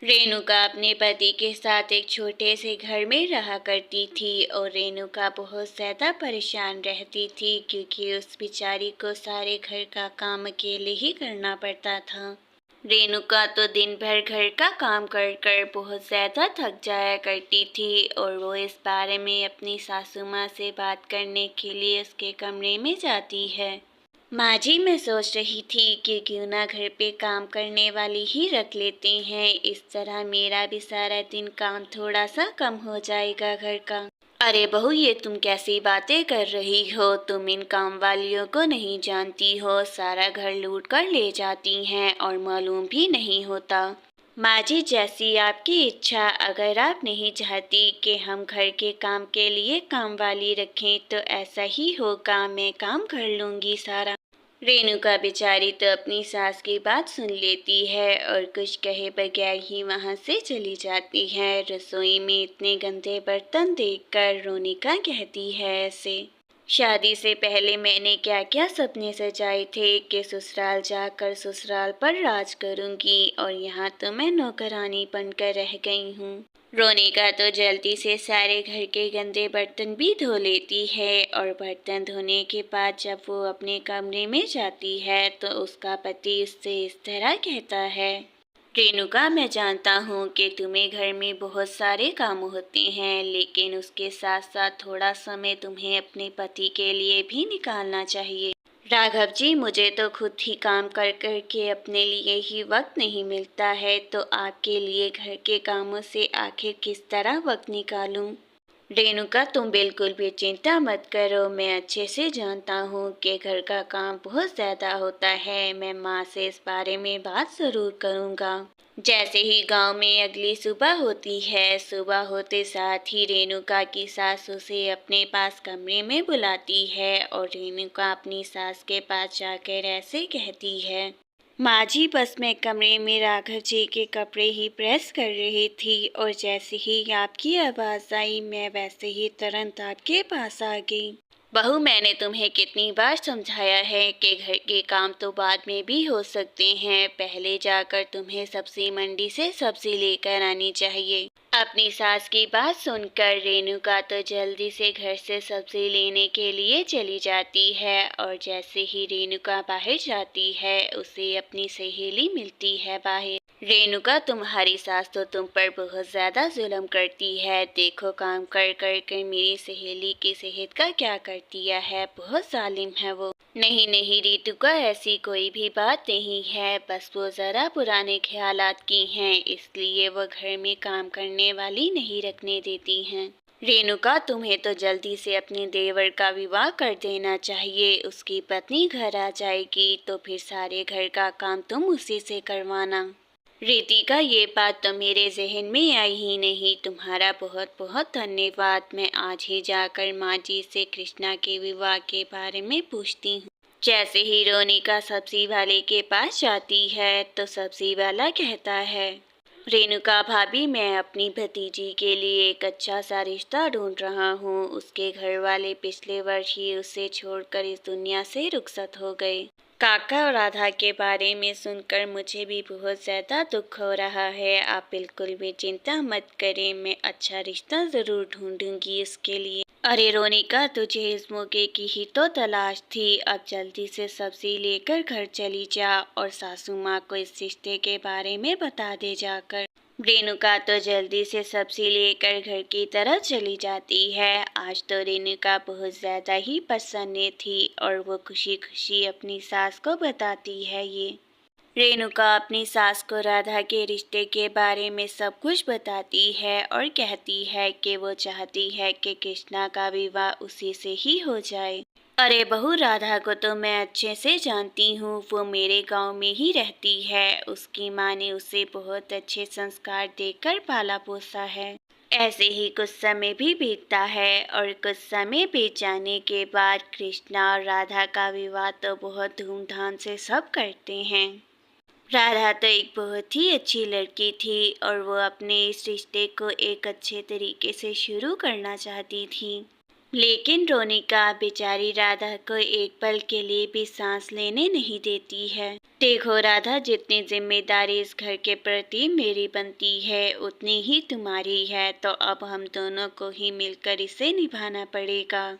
रेणुका अपने पति के साथ एक छोटे से घर में रहा करती थी और रेणुका बहुत ज़्यादा परेशान रहती थी क्योंकि उस बेचारी को सारे घर का काम अकेले ही करना पड़ता था। रेणुका तो दिन भर घर का काम कर कर बहुत ज़्यादा थक जाया करती थी और वो इस बारे में अपनी सासू माँ से बात करने के लिए उसके कमरे में जाती है। माँ जी, मैं सोच रही थी कि क्यों ना घर पे काम करने वाली ही रख लेते हैं, इस तरह मेरा भी सारा दिन काम थोड़ा सा कम हो जाएगा घर का। अरे बहू, ये तुम कैसी बातें कर रही हो? तुम इन काम वालियों को नहीं जानती हो, सारा घर लूट कर ले जाती हैं और मालूम भी नहीं होता। माँ जी, जैसी आपकी इच्छा। अगर आप नहीं चाहती कि हम घर के काम के लिए काम वाली रखें तो ऐसा ही होगा, मैं काम कर लूँगी सारा। रेणुका बेचारी तो अपनी सास की बात सुन लेती है और कुछ कहे बगैर ही वहां से चली जाती है। रसोई में इतने गंदे बर्तन देखकर रोनिका कहती है ऐसे, शादी से पहले मैंने क्या क्या सपने सजाए थे कि ससुराल जाकर ससुराल पर राज करूंगी और यहाँ तो मैं नौकरानी बनकर रह गई हूँ। रोनिका तो जल्दी से सारे घर के गंदे बर्तन भी धो लेती है और बर्तन धोने के बाद जब वो अपने कमरे में जाती है तो उसका पति उससे इस तरह कहता है, रेणुका, मैं जानता हूँ कि तुम्हें घर में बहुत सारे काम होते हैं, लेकिन उसके साथ साथ थोड़ा समय तुम्हें अपने पति के लिए भी निकालना चाहिए। राघव जी, मुझे तो खुद ही काम कर कर के अपने लिए ही वक्त नहीं मिलता है, तो आपके लिए घर के कामों से आखिर किस तरह वक्त निकालूं? रेणुका, तुम बिल्कुल भी चिंता मत करो, मैं अच्छे से जानता हूँ कि घर का काम बहुत ज़्यादा होता है। मैं माँ से इस बारे में बात ज़रूर करूँगा। जैसे ही गांव में अगली सुबह होती है, सुबह होते साथ ही रेणुका की सास उसे अपने पास कमरे में बुलाती है और रेणुका अपनी सास के पास जाकर ऐसे कहती है, माँ जी, बस मैं कमरे में राघव जी के कपड़े ही प्रेस कर रही थी और जैसे ही आपकी आवाज़ आई मैं वैसे ही तुरंत आपके पास आ गई। बहू, मैंने तुम्हें कितनी बार समझाया है कि घर के काम तो बाद में भी हो सकते हैं, पहले जाकर तुम्हें सब्जी मंडी से सब्जी लेकर आनी चाहिए। अपनी सास की बात सुनकर रेणुका तो जल्दी से घर से सब्जी लेने के लिए चली जाती है और जैसे ही रेणुका बाहर जाती है उसे अपनी सहेली मिलती है बाहर। रेणुका, तुम्हारी सास तो तुम पर बहुत ज्यादा जुल्म करती है, देखो काम कर कर कर मेरी सहेली की सेहत का क्या कर दिया है, बहुत जालिम है वो। नहीं नहीं रितुका, ऐसी कोई भी बात नहीं है, बस वो जरा पुराने ख्यालात की हैं, इसलिए वो घर में काम करने वाली नहीं रखने देती हैं। रेणुका, तुम्हें तो जल्दी से अपने देवर का विवाह कर देना चाहिए, उसकी पत्नी घर आ जाएगी तो फिर सारे घर का काम तुम उसी से करवाना। रितिका, ये बात तो मेरे जहन में आई ही नहीं, तुम्हारा बहुत बहुत धन्यवाद। मैं आज ही जाकर माँ जी से कृष्णा के विवाह के बारे में पूछती हूँ। जैसे ही रोनिका सब्जी वाले के पास जाती है तो सब्जी वाला कहता है, रेणुका भाभी, मैं अपनी भतीजी के लिए एक अच्छा सा रिश्ता ढूंढ रहा हूँ, उसके घर वाले पिछले वर्ष ही उसे छोड़कर इस दुनिया से रुखसत हो गए। काका और राधा के बारे में सुनकर मुझे भी बहुत ज़्यादा दुख हो रहा है, आप बिल्कुल भी चिंता मत करें, मैं अच्छा रिश्ता ज़रूर ढूंढूंगी उसके लिए। अरे रोनिका, तुझे इस मौके की ही तो तलाश थी, अब जल्दी से सब्जी लेकर घर चली जा और सासू माँ को इस रिश्ते के बारे में बता दे जाकर। रेणुका तो जल्दी से सब्जी लेकर घर की तरफ चली जाती है। आज तो रेणुका बहुत ज़्यादा ही प्रसन्न थी और वो खुशी खुशी अपनी सास को बताती है ये। रेणुका अपनी सास को राधा के रिश्ते के बारे में सब कुछ बताती है और कहती है कि वो चाहती है कि कृष्णा का विवाह उसी से ही हो जाए। अरे बहू, राधा को तो मैं अच्छे से जानती हूँ, वो मेरे गांव में ही रहती है, उसकी माँ ने उसे बहुत अच्छे संस्कार देकर पाला पोसा है। ऐसे ही कुछ समय भी बीतता है और कुछ समय बीत जाने के बाद कृष्णा और राधा का विवाह तो बहुत धूमधाम से सब करते हैं। राधा तो एक बहुत ही अच्छी लड़की थी और वो अपने इस रिश्ते को एक अच्छे तरीके से शुरू करना चाहती थी। लेकिन रोनिका बेचारी राधा को एक पल के लिए भी सांस लेने नहीं देती है। देखो राधा, जितनी जिम्मेदारी इस घर के प्रति मेरी बनती है उतनी ही तुम्हारी है, तो अब हम दोनों को ही मिलकर इसे निभाना पड़ेगा।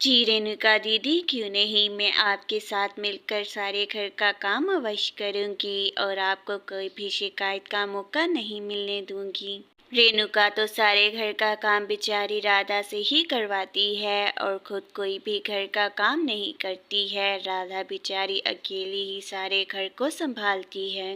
जी रेणुका दीदी, क्यों नहीं, मैं आपके साथ मिलकर सारे घर का काम अवश्य करूंगी और आपको कोई भी शिकायत का मौका नहीं मिलने दूंगी। रेणुका तो सारे घर का काम बेचारी राधा से ही करवाती है और खुद कोई भी घर का काम नहीं करती है। राधा बेचारी अकेली ही सारे घर को संभालती है।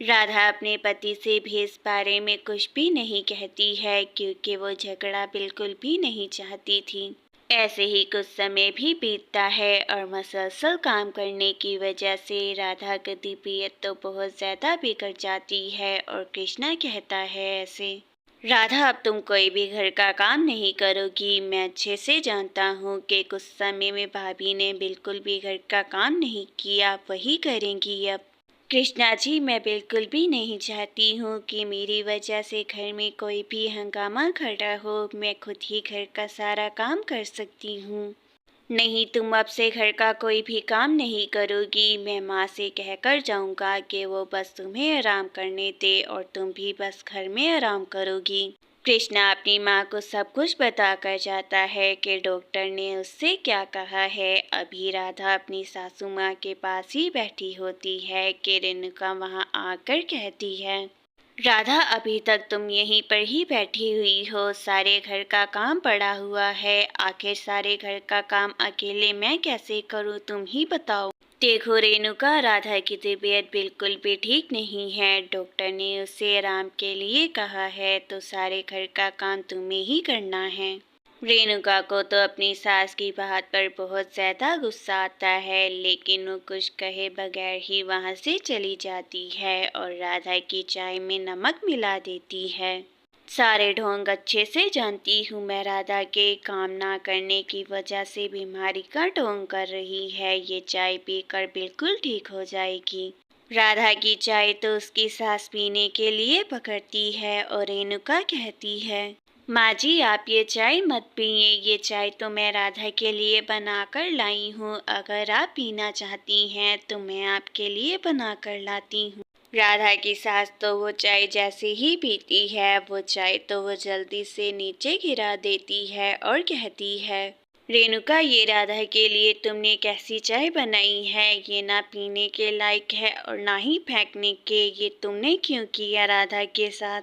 राधा अपने पति से भी इस बारे में कुछ भी नहीं कहती है क्योंकि वो झगड़ा बिल्कुल भी नहीं चाहती थी। ऐसे ही कुछ समय भी बीतता है और मुसलसल काम करने की वजह से राधा की तबीयत तो बहुत ज़्यादा बिगड़ जाती है और कृष्णा कहता है ऐसे, राधा अब तुम कोई भी घर का काम नहीं करोगी। मैं अच्छे से जानता हूँ कि कुछ समय में भाभी ने बिल्कुल भी घर का काम नहीं किया, वही करेंगी अब। कृष्णा जी, मैं बिल्कुल भी नहीं चाहती हूँ कि मेरी वजह से घर में कोई भी हंगामा खड़ा हो। मैं खुद ही घर का सारा काम कर सकती हूँ। नहीं, तुम अब से घर का कोई भी काम नहीं करोगी। मैं माँ से कहकर जाऊँगा कि वो बस तुम्हें आराम करने दे और तुम भी बस घर में आराम करोगी। कृष्णा अपनी माँ को सब कुछ बताकर जाता है कि डॉक्टर ने उससे क्या कहा है। अभी राधा अपनी सासू माँ के पास ही बैठी होती है कि रेणुका वहाँ आकर कहती है, राधा अभी तक तुम यहीं पर ही बैठी हुई हो, सारे घर का काम पड़ा हुआ है। आखिर सारे घर का काम अकेले मैं कैसे करूँ, तुम ही बताओ। देखो रेणुका, राधा की तबीयत बिल्कुल भी ठीक नहीं है। डॉक्टर ने उसे आराम के लिए कहा है, तो सारे घर का काम तुम्हें ही करना है। रेणुका को तो अपनी सास की बात पर बहुत ज़्यादा गुस्सा आता है, लेकिन वो कुछ कहे बगैर ही वहाँ से चली जाती है और राधा की चाय में नमक मिला देती है। सारे ढोंग अच्छे से जानती हूँ मैं, राधा के काम ना करने की वजह से बीमारी का ढोंग कर रही है। ये चाय पीकर बिल्कुल ठीक हो जाएगी। राधा की चाय तो उसकी सास पीने के लिए पकड़ती है और रेणुका कहती है, माँ जी आप ये चाय मत पिए, ये चाय तो मैं राधा के लिए बना कर लाई हूँ। अगर आप पीना चाहती हैं तो मैं आपके लिए बना कर लाती हूँ। राधा की सास तो वो चाय जैसे ही पीती है, वो चाय तो वो जल्दी से नीचे गिरा देती है और कहती है, रेणुका ये राधा के लिए तुमने कैसी चाय बनाई है, ये ना पीने के लायक है और ना ही फेंकने के। ये तुमने क्यों किया राधा के साथ?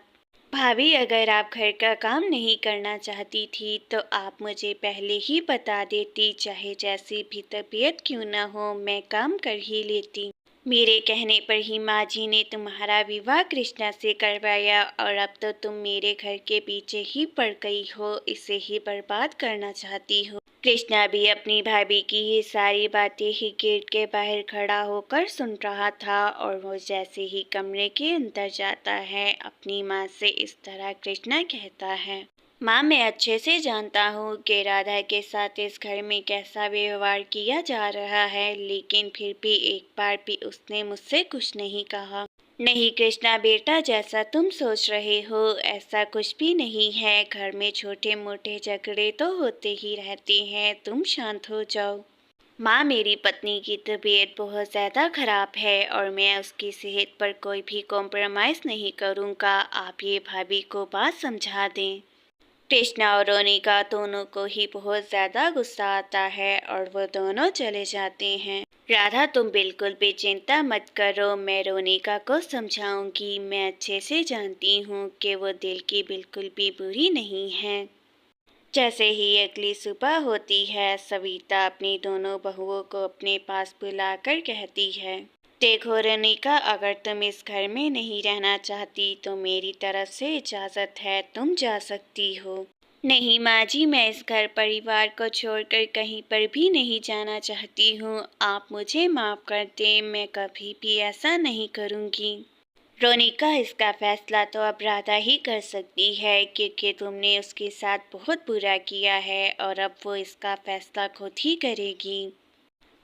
भाभी, अगर आप घर का काम नहीं करना चाहती थी तो आप मुझे पहले ही बता देती, चाहे जैसी भी तबीयत क्यों ना हो मैं काम कर ही लेती। मेरे कहने पर ही माँ जी ने तुम्हारा विवाह कृष्णा से करवाया और अब तो तुम मेरे घर के पीछे ही पड़ गई हो, इसे ही बर्बाद करना चाहती हो। कृष्णा भी अपनी भाभी की ये सारी बातें ही गेट के बाहर खड़ा होकर सुन रहा था और वो जैसे ही कमरे के अंदर जाता है अपनी माँ से इस तरह कृष्णा कहता है, माँ मैं अच्छे से जानता हूँ कि राधा के साथ इस घर में कैसा व्यवहार किया जा रहा है, लेकिन फिर भी एक बार भी उसने मुझसे कुछ नहीं कहा। नहीं कृष्णा बेटा, जैसा तुम सोच रहे हो ऐसा कुछ भी नहीं है। घर में छोटे मोटे झगड़े तो होते ही रहते हैं, तुम शांत हो जाओ। माँ, मेरी पत्नी की तबीयत बहुत ज़्यादा ख़राब है और मैं उसकी सेहत पर कोई भी कॉम्प्रोमाइज़ नहीं करूँगा। आप ये भाभी को बात समझा दें। कृष्णा और रोनिका दोनों को ही बहुत ज़्यादा गुस्सा आता है और वो दोनों चले जाते हैं। राधा तुम बिल्कुल भी चिंता मत करो, मैं रोनिका को समझाऊंगी। मैं अच्छे से जानती हूँ कि वो दिल की बिल्कुल भी बुरी नहीं है। जैसे ही अगली सुबह होती है, सविता अपनी दोनों बहुओं को अपने पास बुलाकर कहती है, देखो रोनिका, अगर तुम इस घर में नहीं रहना चाहती तो मेरी तरफ से इजाज़त है, तुम जा सकती हो। नहीं माँ जी, मैं इस घर परिवार को छोड़कर कहीं पर भी नहीं जाना चाहती हूँ। आप मुझे माफ़ कर दें, मैं कभी भी ऐसा नहीं करूँगी। रोनिका, इसका फैसला तो अब राधा ही कर सकती है क्योंकि तुमने उसके साथ बहुत बुरा किया है और अब वो इसका फैसला खुद ही करेगी।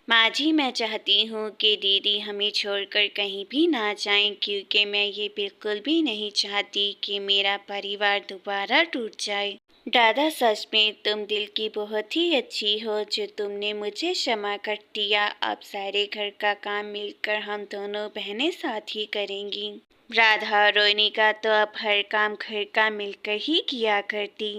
माँ जी, मैं चाहती हूँ कि दीदी हमें छोड़कर कहीं भी ना जाएं, क्योंकि मैं ये बिल्कुल भी नहीं चाहती कि मेरा परिवार दोबारा टूट जाए। दादा, सच में तुम दिल की बहुत ही अच्छी हो जो तुमने मुझे क्षमा कर दिया। अब सारे घर का काम मिलकर हम दोनों बहनें साथ ही करेंगी। राधा और रोनिका तो अब हर काम घर का मिलकर ही किया करती।